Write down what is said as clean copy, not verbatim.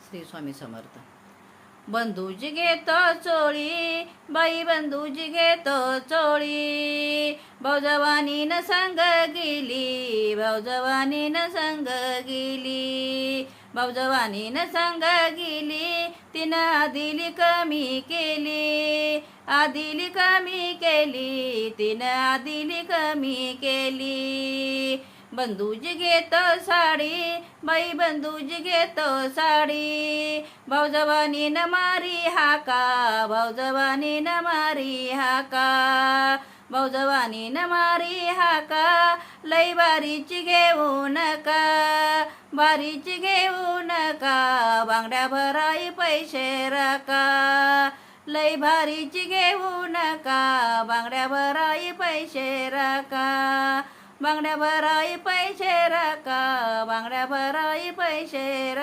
श्री स्वामी समर्थ. बंधूजी घेतो चोळी, बाई बंधूजी घेतो चोळी, भाऊजवानीनं संग गेली, भाऊजवानीनं संग गेली, भाऊजवानीनं संग गेली, तिनं आदिली कमी केली, आदिली कमी केली, तिनं आदिली कमी केली. बंधूजी घेतो साडी, बाई बंधूजी घेतो साडी, भाऊजवानीनं मारी हाका, भाऊजवानीनं मारी हाका, भाऊजवानीनं मारी हाका, लई बारीची घेऊ नका, बारीची घेऊ नका, बांगड्या भराई पैसे राका, लई भारीची घेऊ नका, बांगड्या भराई पैसे राका, बांगड्या भराई पैसे राका, बांगड्या भराई पैसे राका.